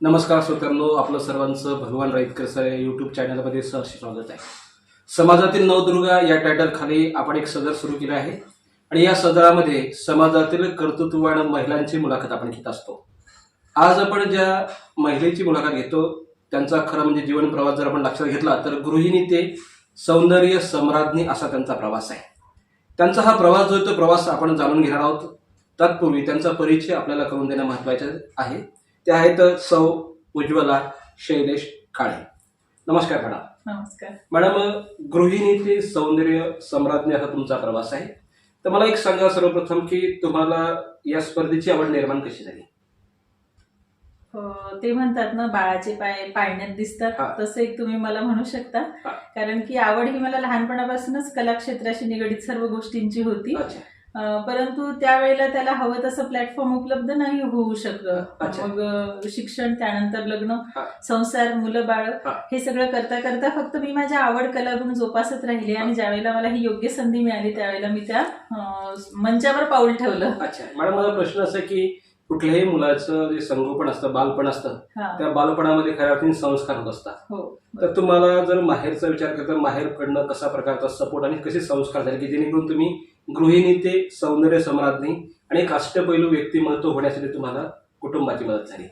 नमस्कार श्रोत्यांनो, आपलं सर्वांचं भगवान राईतकर सर यूट्यूब चॅनलमध्ये सहर्ष स्वागत आहे. समाजातील नवदुर्गा या टायटल खाली आपण एक सदर सुरू केलं आहे आणि या सदरामध्ये समाजातील कर्तृत्ववान महिलांची मुलाखत आपण घेत असतो. आज आपण ज्या महिलेची मुलाखत घेतो त्यांचा खरं म्हणजे जीवन प्रवास जर आपण लक्षात घेतला तर गृहिणी ते सौंदर्य सम्राज्ञी असा त्यांचा प्रवास आहे. त्यांचा हा प्रवास जो तो प्रवास आपण जाणून घेणार आहोत. तत्पूर्वी त्यांचा परिचय आपल्याला करून देणं महत्त्वाचे आहे. ते आहेत सौ उज्ज्वला शैलेश काळे. नमस्कार मॅडम. नमस्कार मॅडम, गृहिणी ते सौंदर्य सम्राज्ञी हा तुमचा प्रवास आहे. तर मला एक सांगा सर्वप्रथम की तुम्हाला या स्पर्धेची आवड निर्माण कशी झाली? ते म्हणतात ना, बाळाचे पाय पाळण्यात हा. दिसतात, तसं एक तुम्ही मला म्हणू शकता. हा. कारण की आवड ही मला लहानपणापासूनच कला क्षेत्राशी निगडीत सर्व गोष्टींची होती. अच्छा. परंतु त्यावेळेला त्याला हवं तसं प्लॅटफॉर्म उपलब्ध नाही होऊ शकलं. अच्छा. मग शिक्षण, त्यानंतर लग्न, हा. संसार, मुलं बाळ, हा. हे सगळं करता करता फक्त मी माझ्या आवड कलागुण जोपासत राहिले आणि ज्यावेळेला मला ही योग्य संधी मिळाली त्यावेळेला मी त्या मंचावर पाऊल ठेवलं. अच्छा मॅडम, माझा प्रश्न असा की कुठल्याही मुलाचं जे संगोपन असतं, बालपण असतं, हा. त्या बालपणामध्ये खऱ्या अर्थाने संस्कार होत असतात. हो. तर तुम्हाला जर माहेरचा विचार करता माहेरकडनं कसा प्रकारचा सपोर्ट आणि कसे संस्कार झाले की जेणेकरून तुम्ही गृहिणी ते सौंदर्य सम्राज्ञी आणि एक अष्टपैलू व्यक्तिमत्व होण्यासाठी तुम्हाला कुटुंबाची मदत झाली?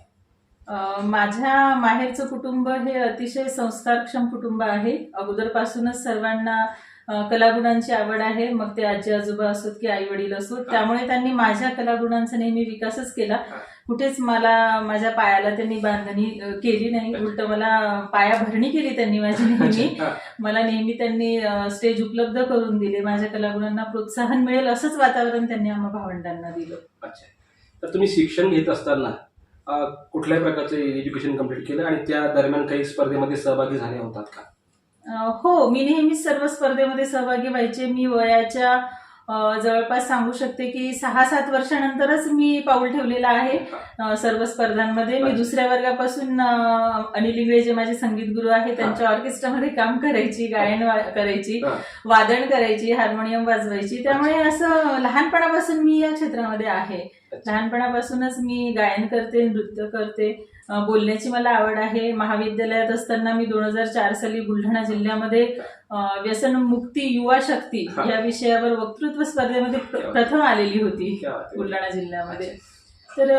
माझ्या माहेरचं कुटुंब हे अतिशय संस्कारक्षम कुटुंब आहे. अगोदरपासूनच सर्वांना कलागुणांची आवड आहे. मग ते आजी आजोबा असोत की आई वडील असोत, त्यामुळे त्यांनी माझ्या कलागुणांचा नेहमी विकासच केला. कुठेच मला माझ्या पायाला त्यांनी बांधणी केली नाही, उलट मला पाया भरणी केली त्यांनी माझी नेहमी. मला नेहमी त्यांनी स्टेज उपलब्ध करून दिले. माझ्या कलागुणांना प्रोत्साहन मिळेल असंच वातावरण त्यांनी आम्हा भावंडांना दिलं. अच्छा. तर तुम्ही शिक्षण घेत असताना कुठल्याही प्रकारचे एज्युकेशन कम्प्लीट केलं आणि त्या दरम्यान काही स्पर्धेमध्ये सहभागी झाले होतात का? हो, मी नेहमीच सर्व स्पर्धेमध्ये सहभागी व्हायचे. मी वयाच्या जवळपास सांगू शकते की 6-7 वर्षानंतरच मी पाऊल ठेवलेलं आहे सर्व स्पर्धांमध्ये. मी दुसऱ्या वर्गापासून अनिल इंगळे जे माझे संगीत गुरु आहे त्यांच्या ऑर्केस्ट्रामध्ये काम करायची, गायन करायची, वादन करायची, हार्मोनियम वाजवायची. त्यामुळे असं लहानपणापासून मी या क्षेत्रामध्ये आहे. लहानपणापासूनच मी गायन करते, नृत्य करते, बोलण्याची मला आवड आहे. महाविद्यालयात असताना मी 2004 साली बुलढाणा जिल्ह्यामध्ये व्यसनमुक्ती युवा शक्ती या विषयावर वक्तृत्व स्पर्धेमध्ये प्रथम आलेली होती बुलढाणा जिल्ह्यामध्ये. तर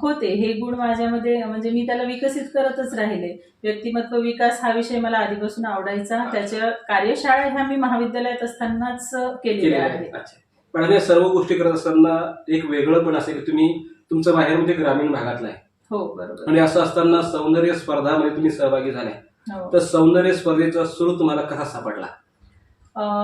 होते हे गुण माझ्यामध्ये, म्हणजे मी त्याला विकसित करतच राहिले. व्यक्तिमत्व विकास हा विषय मला आधीपासून आवडायचा. त्याच्या कार्यशाळा ह्या मी महाविद्यालयात असतानाच केलेल्या आहेत. पण या सर्व गोष्टी करत असताना एक वेगळं पण असेल की तुम्ही तुमचं माहेर म्हणजे ग्रामीण भागातलं आहे. हो, बरोबर. आणि असं असताना सौंदर्य स्पर्धामध्ये तुम्ही सहभागी झालाय. तर सौंदर्य स्पर्धेचा सुरू तुम्हाला कसा सापडला?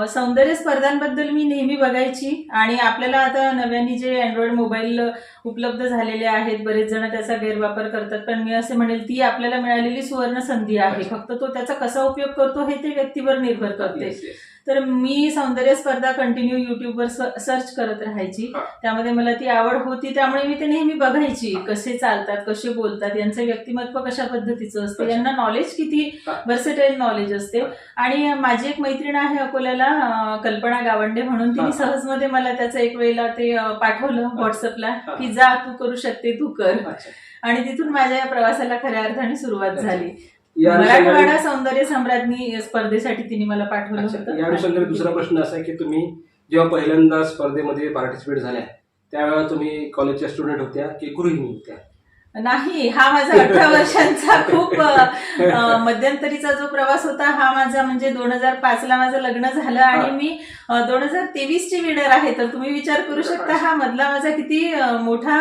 सौंदर्य स्पर्धांबद्दल मी नेहमी बघायची आणि आपल्याला आता नव्याने जे अँड्रॉइड मोबाईल उपलब्ध झालेले आहेत, बरेच जण त्याचा गैरवापर करतात. पण मी असे म्हणेल ती आपल्याला मिळालेली सुवर्ण संधी आहे. फक्त तो त्याचा कसा उपयोग करतो हे ते व्यक्तीवर निर्भर करते. तर मी सौंदर्य स्पर्धा कंटिन्यू युट्यूबवर सर्च करत राहायची. त्यामध्ये मला ती आवड होती, त्यामुळे मी ते नेहमी बघायची. कसे चालतात, कसे बोलतात, यांचं व्यक्तिमत्व कशा पद्धतीचं असते, यांना नॉलेज किती व्हर्सेटाईल नॉलेज असते. आणि माझी एक मैत्रीण आहे अकोल्याला, कल्पना गावंडे म्हणून, तिने सहजमध्ये मला त्याचं एक वेळेला ते पाठवलं व्हॉट्सअपला की जा, तू करू शकते, तू कर. आणि तिथून माझ्या या प्रवासाला खऱ्या अर्थाने सुरुवात झाली. मराठवाडा सौंदर्य सम्राज्ञी स्पर्धेसाठी तिने मला पाठवलं होतं. या अनुषंगाने दुसरा प्रश्न असा आहे की तुम्ही जेव्हा पहिल्यांदा स्पर्धेमध्ये पार्टिसिपेट झाल्या त्यावेळेला तुम्ही कॉलेजच्या स्टुडंट होत्या की गृहिणी होत्या? नाही, हा माझा 18 वर्षांचा खूप मध्यंतरीचा जो प्रवास होता हा माझा, म्हणजे 2005ला माझं लग्न झालं आणि मी 2023 ची विनर आहे. तर तुम्ही विचार करू शकता हा मधला माझा किती मोठा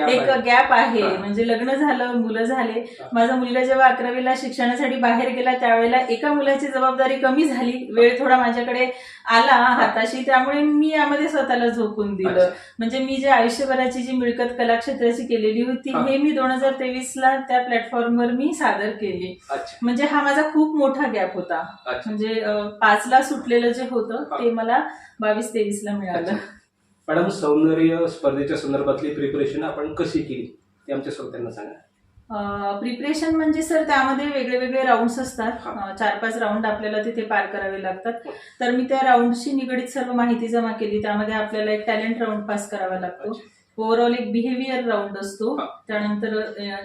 एक गॅप आहे. म्हणजे लग्न झालं, मुलं झाले. माझा मुलगा जेव्हा 11वीला शिक्षणासाठी बाहेर गेला त्यावेळेला एका मुलाची जबाबदारी कमी झाली, वेळ थोडा माझ्याकडे आला हाताशी, त्यामुळे मी यामध्ये स्वतःला झोकून दिलं. म्हणजे मी जे आयुष्यभराची जी मिळकत कला क्षेत्राची केलेली होती हे मी 2023ला त्या प्लॅटफॉर्मवर मी सादर केली. म्हणजे हा माझा खूप मोठा गॅप होता. म्हणजे 5ला सुटलेलं जे होतं ते मला 22-23ला मिळालं. मॅडम, सौंदर्य स्पर्धेच्या संदर्भातली प्रिपरेशन आपण कशी केली ते आमच्या श्रोत्यांना सांगा. प्रिपरेशन म्हणजे सर त्यामध्ये वेगळे वेगळे राऊंड्स असतात. 4-5 राऊंड आपल्याला तिथे पार करावे लागतात. तर मी त्या राऊंडशी निगडीत सर्व माहिती जमा केली. त्यामध्ये आपल्याला एक टॅलेंट राऊंड पास करावा लागतो. ओव्हरऑल एक बिहेवियर राऊंड असतो, हा. त्यानंतर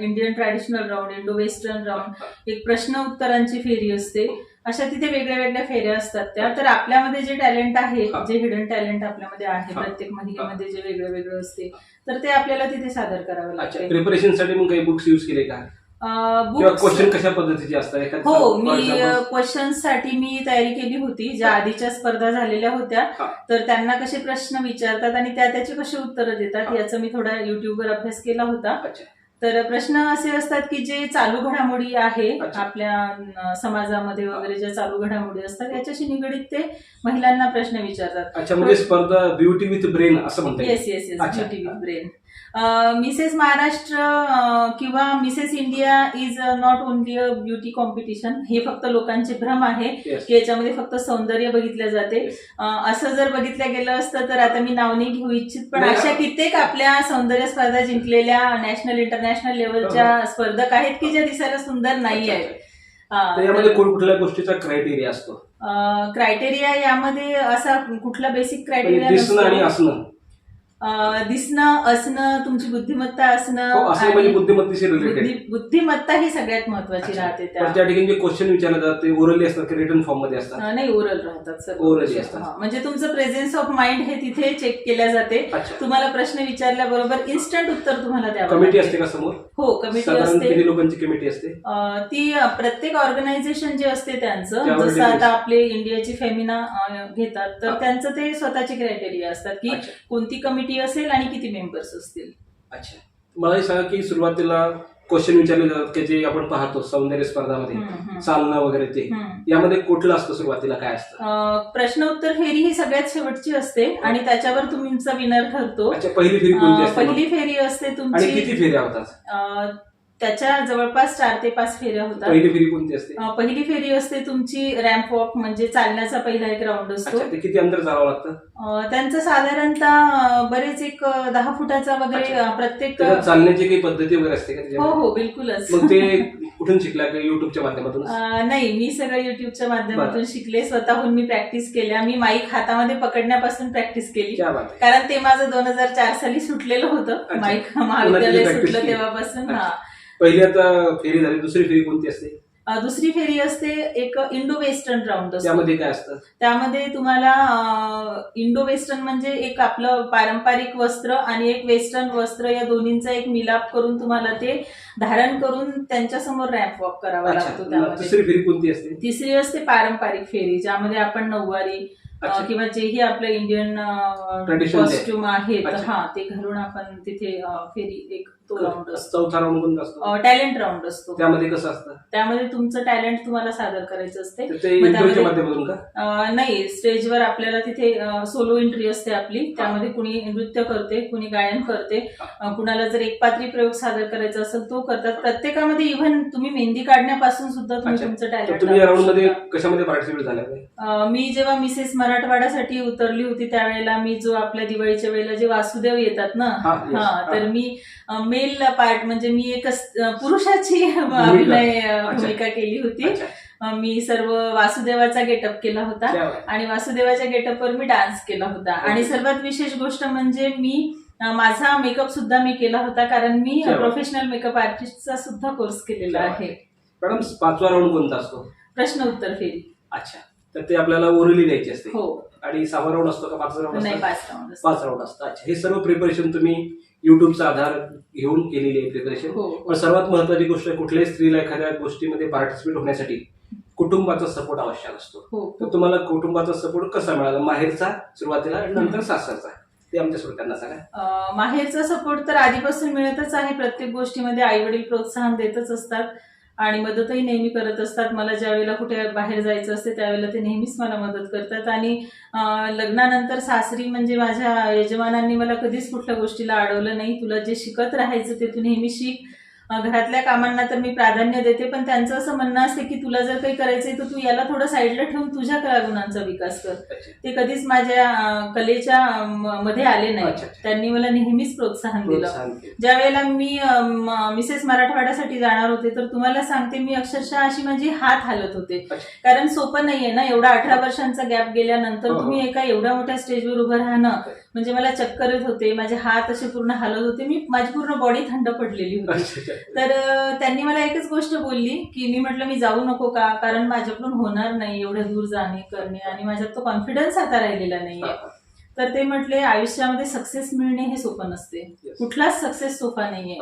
Indian traditional round, Indo western round, एक प्रश्न उत्तरांची फेरी असते. अशा तिथे वेगळ्या वेगळ्या फेऱ्या असतात त्या. तर आपल्यामध्ये जे टॅलेंट आहे, हा. जे हिडन टॅलेंट आपल्यामध्ये आहे, हा. प्रत्येक महिलेमध्ये जे वेगळं वेगळं असते, तर ते आपल्याला तिथे सादर करावं अच्छा, लागते. प्रिपरेशनसाठी मग काही बुक्स यूज केले का, किंवा बुक्स क्वेश्चन कशा पद्धतीचे असतात एखादं हो, for मी example? क्वेश्चन्स साठी मी तयारी केली होती. ज्या आधीच्या स्पर्धा झालेल्या होत्या, हा. तर त्यांना कसे प्रश्न विचारतात आणि त्याची कशी उत्तरं देतात हा. याचा मी थोडा युट्यूबवर अभ्यास केला होता. अच्छा. तर प्रश्न असे असतात की जे चालू घडामोडी आहे अच्छा. आपल्या समाजामध्ये वगैरे ज्या चालू घडामोडी असतात याच्याशी निगडीत ते महिलांना प्रश्न विचारतात. अच्छा, म्हणजे स्पर्धा ब्युटी विथ ब्रेन असं म्हणता येईल. येस येस येस, अच्छा. Beauty with brain. Mrs Maharashtra किंवा Mrs India is not only a beauty competition, हे फक्त लोकांचे भ्रम आहे Yes. की याच्यामध्ये फक्त सौंदर्य बघितलं जाते. Yes. असं जर बघितलं गेलं असतं तर आता मी नाव नाही घेऊ इच्छित, पण नाही. अशा कित्येक आपल्या सौंदर्य स्पर्धा जिंकलेल्या नॅशनल इंटरनॅशनल लेवलच्या स्पर्धक आहेत की ज्या दिसायला सुंदर नाही अच्छा, आहेत. अच्छा. तर यामध्ये कुठल्या गोष्टीचा क्रायटेरिया असतो, क्रायटेरिया यामध्ये असा कुठला बेसिक म्हणजे क्रायटेरिया दिसणं आणि असणं? दिसणं, असणं, तुमची बुद्धिमत्ता हो, असणं असं म्हणजे बुद्धिमत्तेशी रिलेटेड. बुद्धिमत्ता ही सगळ्यात महत्वाची राहते पण त्या ठिकाणी जे क्वेश्चन विचारले जातात ते ओरली असतात की रिटन फॉर्म मध्ये असतात? नाही, ओरल राहतात सर. Orally असतात. म्हणजे तुमचं प्रेझेन्स ऑफ माइंड हे तिथे चेक केल्या जाते. अच्छा. तुम्हाला प्रश्न विचारल्याबरोबर इन्स्टंट उत्तर तुम्हाला द्यावं कमिटी लागते. असते का समोर? हो, कमिटी साधारण असते. किती लोकांची कमिटी असते? ती प्रत्येक ऑर्गनायझेशन जे असते त्यांचं, त्यावर जसं depends. आता आपले इंडियाची फेमिना घेतात तर हा. त्यांचं ते स्वतःचे क्रायटेरिया असतात की अच्छा. कोणती कमिटी असेल आणि किती मेंबर्स असतील. अच्छा, मला हे सांगा की सुरुवातीला क्वेश्चन विचारले जातात की जे आपण पाहतो सौंदर्य स्पर्धामध्ये चालणं वगैरे, ते यामध्ये कुठलं असतं सुरुवातीला, काय असतं? प्रश्न उत्तर फेरी ही सगळ्यात शेवटची असते आणि त्याच्यावर तुमचा विनर ठरतो. अच्छा, पहिली फेरी कोणती असते? पहिली फेरी असते आणि तुमची. किती फेऱ्या होतात? त्याच्या जवळपास 4 ते 5 फेऱ्या होतात. पहिली फेरी कोणती असते? पहिली फेरी असते तुमची रॅम्प वॉक, म्हणजे चालण्याचा पहिला एक राऊंड असतो. अच्छा, ते किती अंतर चालावं लागतं? त्यांचं साधारणतः बरेच एक 10 फुटाचा वगैरे अच्छा. प्रत्येक. त्याच्यात चालण्याची काही पद्धती वगैरे असते का हो त्याच्यामध्ये? हो, बिलकुलच. मग ते कुठून शिकला की युट्यूबच्या माध्यमातून? नाही, मी सगळं युट्यूबच्या माध्यमातून शिकले. स्वतःहून मी प्रॅक्टिस केल्या. मी माईक हातामध्ये पकडण्यापासून प्रॅक्टिस केली, क्या बात आहे. कारण ते माझं 2004 साली सुटलेलं होतं. अच्छा. माईक महाविद्यालय practice सुटलं केली. तेव्हापासून. अच्छा. पहिली आता फेरी झाली, दुसरी फेरी कोणती असते? दुसरी फेरी असते एक इंडो वेस्टर्न राऊंड असतो. त्यामध्ये काय असतं? त्यामध्ये तुम्हाला इंडो वेस्टर्न म्हणजे एक आपलं पारंपरिक वस्त्र आणि एक वेस्टर्न वस्त्र या दोन्हींचा एक मिलाप करून तुम्हाला ते धारण करून त्यांच्यासमोर रॅम्प वॉक करावा लागतो. अच्छा, त्यामध्ये तिसरी फेरी कोणती असते? तिसरी असते पारंपरिक फेरी, ज्यामध्ये आपण नऊवारी अच्छा. किंवा जेही आपलं इंडियन Traditional कॉस्ट्युम आहेत, अच्छा. हा, ते घालून आपण तिथे फेरी एक तो राऊंड असतो. चौथा राऊंड कोणता असतो? टॅलेंट राऊंड असतो. त्यामध्ये कसं असतं? त्यामध्ये तुमचं टॅलेंट तुम्हाला सादर करायचं असते. तर ते मग इंटरव्ह्यूच्या त्यामध्ये- माध्यमातून का? नाही, स्टेजवर आपल्याला तिथे सोलो एंट्री असते आपली. त्यामध्ये कुणी नृत्य करते, कुणी गायन करते, कुणाला जर एकपात्री प्रयोग सादर करायचा असेल तो करतात. प्रत्येकामध्ये इव्हन तुम्ही मेहंदी काढण्यापासून सुद्धा तुम्ही अच्छा. तुमचं तर टॅलेंट तुम्ही या राऊंड मध्ये कशामध्ये पार्टिसिपेट झाला? मी जेव्हा मिसेस मराठवाड्यासाठी उतरली होती त्यावेळेला मी जो आपल्या दिवाळीच्या वेळेला जे वासुदेव येतात ना, हा, yes. हा, तर मी मेल पार्ट म्हणजे मी एक पुरुषाची भूमिका केली होती. अच्छा. मी सर्व वासुदेवाचा गेटअप केला होता क्या बात. आणि वासुदेवाच्या गेटअपवर मी डान्स केला होता. आणि सर्वात विशेष गोष्ट म्हणजे मी माझा मेकअप सुद्धा मी केला होता, कारण मी क्या बात. प्रोफेशनल मेकअप आर्टिस्टचा सुद्धा कोर्स केलेला क्या बात. आहे. मॅडम, पाचवा राऊंड कोणता असतो? प्रश्न उत्तर फेरी. अच्छा, तर ते आपल्याला ओरली द्यायची असते. हो. आणि 6वा राऊंड असतो का 5वा राऊंड नाही, असतो? 5 राऊंड असतात. 5 राऊंड असतं. अच्छा, हे सर्व प्रिपरेशन तुम्ही युट्यूबचा आधार घेऊन केलेली आहे प्रिपरेशन. हो. पण सर्वात महत्वाची गोष्ट, कुठल्याही स्त्रीला एखाद्या गोष्टीमध्ये पार्टिसिपेट होण्यासाठी कुटुंबाचा सपोर्ट आवश्यक असतो. हो. तर तुम्हाला कुटुंबाचा सपोर्ट कसा मिळाला? माहेरचा सुरुवातीला आणि नंतर सासरचा, ते आमच्या श्रोत्यांना सांगा. माहेरचा सपोर्ट तर आधीपासून मिळतच आहे. प्रत्येक गोष्टीमध्ये आई वडील प्रोत्साहन देतच असतात आणि मदतही नेहमी करत असतात. मला ज्या वेळेला कुठे बाहेर जायचं असते त्यावेळेला ते नेहमीच मला मदत करतात. आणि लग्नानंतर सासरी म्हणजे माझ्या यजमानांनी मला कधीच कुठल्या गोष्टीला अडवलं नाही. तुला जे शिकत राहायचं ते तू नेहमी शिक. घरातल्या कामांना तर मी प्राधान्य देते, पण त्यांचं असं म्हणणं असते की तुला जर काही करायचंय तर तू याला थोडं साईडला ठेवून तुझ्या कलागुणांचा विकास कर. ते कधीच माझ्या कलेच्या मध्ये आले नाही. त्यांनी मला नेहमीच प्रोत्साहन दिलं. ज्या वेळेला मी मिसेस मराठवाड्यासाठी जाणार होते तर तुम्हाला सांगते, मी अक्षरशः अशी माझी हात हालत होते, कारण सोपं नाहीये ना एवढा 18 वर्षांचा गॅप गेल्यानंतर तुम्ही एका एवढ्या मोठ्या स्टेजवर उभं राहणं. म्हणजे मला चक्कर येत होते, माझे हात असे पूर्ण हालत होते, माझी पूर्ण बॉडी थंड पडलेली होती. तर त्यांनी मला एकच गोष्ट बोलली की मी म्हटलं मी जाऊ नको का, कारण माझ्याकडून होणार नाही एवढ्या दूर जाणे करणे आणि माझ्यात तो कॉन्फिडन्स आता राहिलेला नाहीये. तर ते म्हटले आयुष्यामध्ये सक्सेस मिळणे हे सोपं नसते, कुठलाच सक्सेस सोपा नाहीये.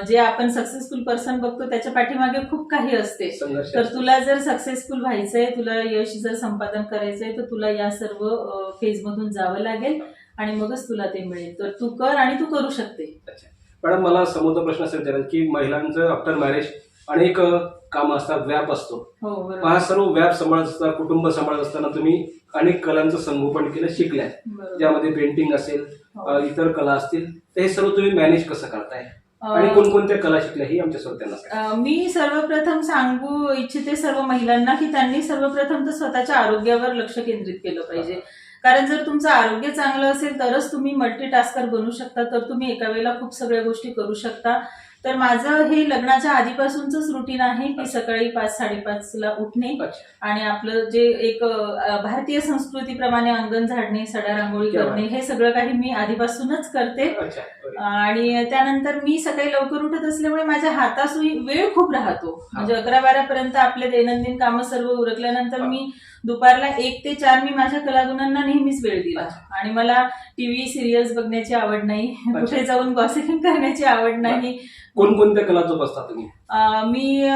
जे आपण सक्सेसफुल पर्सन बघतो त्याच्या पाठीमागे खूप काही असते. तर तुला जर सक्सेसफुल व्हायचंय, तुला यश जर संपादन करायचंय, तर तुला या सर्व फेज मधून जावं लागेल आणि मगच तुला ते मिळेल. तर तू कर आणि तू करू शकते. मॅडम, मला समोरचा प्रश्न असेल विचारायचा की महिलांचं आफ्टर मॅरेज अनेक काम असतात, व्याप असतो. हा सर्व व्याप सांभाळत असताना, कुटुंब सांभाळत असताना तुम्ही अनेक कलांचं संगोपन केलं, शिकलाय, ज्यामध्ये पेंटिंग असेल, इतर कला असतील. तर हे सर्व तुम्ही मॅनेज कसं करताय आणि कोणकोणत्या कला शिकल्या ही आमच्या श्रोत्यांना? मी सर्वप्रथम सांगू इच्छिते सर्व महिलांना की त्यांनी सर्वप्रथम तर स्वतःच्या आरोग्यावर लक्ष केंद्रित केलं पाहिजे. कारण जर तुमचं आरोग्य चांगलं असेल तरच तुम्ही मल्टीटास्कर बनू शकता, तर तुम्ही एका वेळेला खूप सगळ्या गोष्टी करू शकता. तर माझं हे लग्नाच्या आधीपासूनच रुटीन आहे की सकाळी 5-5:30ला उठणे आणि आपलं जे एक भारतीय संस्कृतीप्रमाणे अंगण झाडणे, सडा रांगोळी करणे, हे सगळं काही मी आधीपासूनच करते. आणि त्यानंतर मी सकाळी लवकर उठत असल्यामुळे माझ्या हातास वेळ खूप राहतो. म्हणजे 11-12 पर्यंत आपले दैनंदिन कामं सर्व उरकल्यानंतर मी दुपारला 1 ते 4 मी माझ्या कलागुणांना नेहमीच वेळ दिला. आणि मला टीव्ही सिरियल्स बघण्याची आवड नाही, कुठे जाऊन गॉसिपिंग करण्याची आवड नाही. कोणकोणत्या कला जोपासता तुम्ही? मी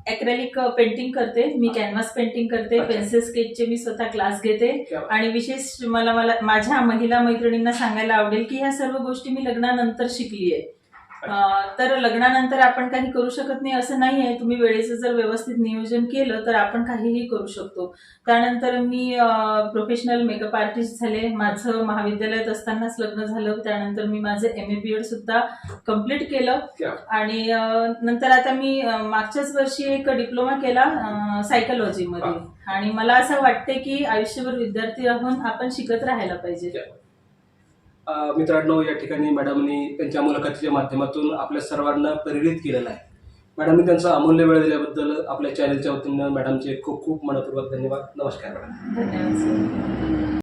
ॲक्रेलिक पेंटिंग करते, मी कॅनव्हास पेंटिंग करते, पेन्सिल स्केचचे मी स्वतः क्लास घेते. आणि विशेष मला माझ्या महिला मैत्रिणींना सांगायला आवडेल की ह्या सर्व गोष्टी मी लग्नानंतर शिकलीये. तर लग्नानंतर आपण काही करू शकत नाही असं नाही आहे. तुम्ही वेळेचं जर व्यवस्थित नियोजन केलं तर आपण काहीही करू शकतो. त्यानंतर मी प्रोफेशनल मेकअप आर्टिस्ट झाले. माझं महाविद्यालयात असतानाच लग्न झालं. त्यानंतर मी माझं MA BEd सुद्धा कम्प्लीट केलं. आणि नंतर आता मी मागच्याच वर्षी एक डिप्लोमा केला सायकोलॉजीमध्ये. आणि मला असं वाटते की आयुष्यभर विद्यार्थी राहून आपण शिकत राहायला पाहिजे. मित्रांनो, या ठिकाणी मॅडमनी त्यांच्या मुलाखतीच्या माध्यमातून आपल्या सर्वांना प्रेरित केलेलं आहे. मॅडमनी त्यांचा अमूल्य वेळ दिल्याबद्दल आपल्या चॅनलच्या वतीनं मॅडमचे खूप खूप मनपूर्वक धन्यवाद. नमस्कार मॅडम. धन्यवाद.